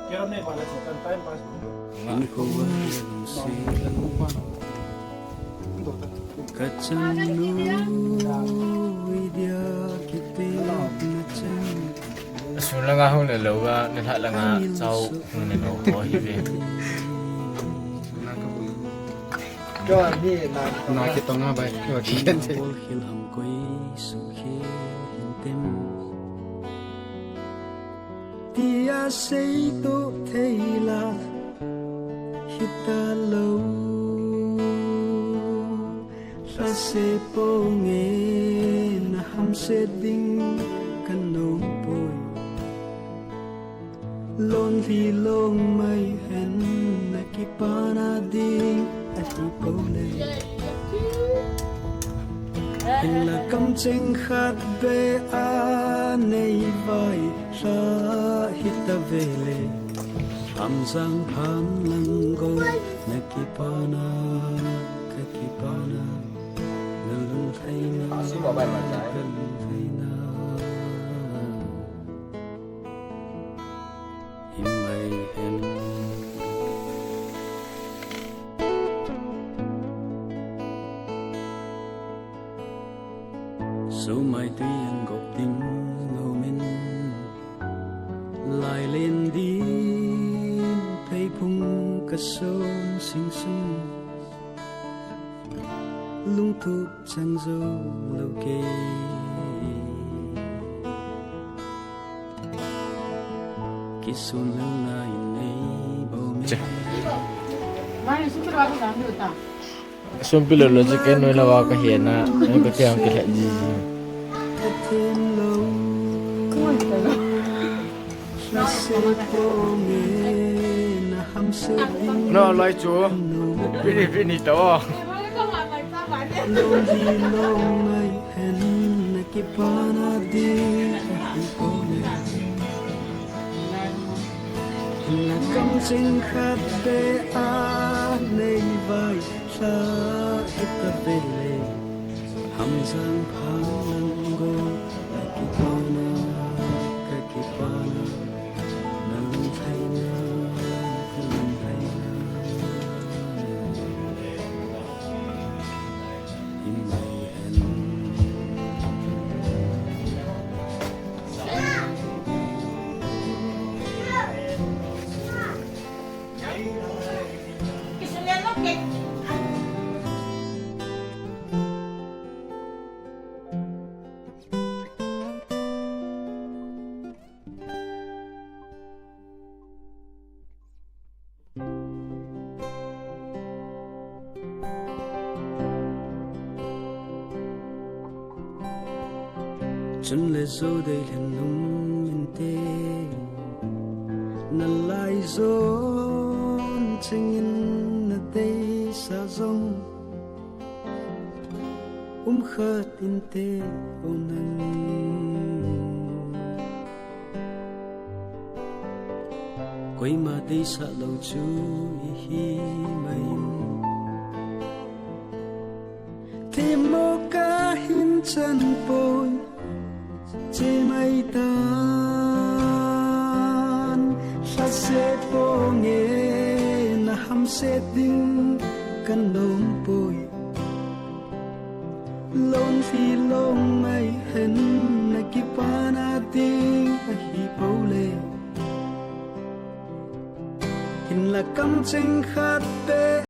Quiero ne para sa time pass. Sun lang ako na loga nila lang nga sau nung nino hivi. Cho anh đi nói cái tông nga bay cho chị anh chị tia sei to theila hita lo la se po nge na ham se ding kan no boy lon vi long mai hen na ki pana ding a hi po le in la kam cheng khat be a nei vai sa hita vele ham sang ham lang go na ki pana ka ki pana nalun thaina xin bỏ bài mà trái kalun thaina himai hen số mai tuy anh gọc tim ngầu men lại lên đi thấy phung cả sôn xinh xinh lung thuốc chẳng dâu lâu kê cái xuân lâu nay này bao mê Mai suka ba ko na ta. Sun pilo lo je ken no lawa ka hiena ai ko tiang ke ji. thêm lâu là sẽ có nghe là ham sẽ đi No lai chu. Vini to. lâu đi lâu ngày hẹn là cái pana đi có là cắm trên khát bê á này vai xa ít ta về lệ ham giang phang lăng go là cái pana nang thay na nang thay na in my hand Kisulian mo kay. chân lệ dâu đây liền lung min tê na lai zon ching in na đây sa zong khát in tê onan quay mà đây sa lâu chú hi mai thêm một ca hin chân bồi chế mây tan sa se po nghe na ham se ding kan lom poi lon phi lom mai hen na ki pana ding a hi pole hin la kam cheng khat pe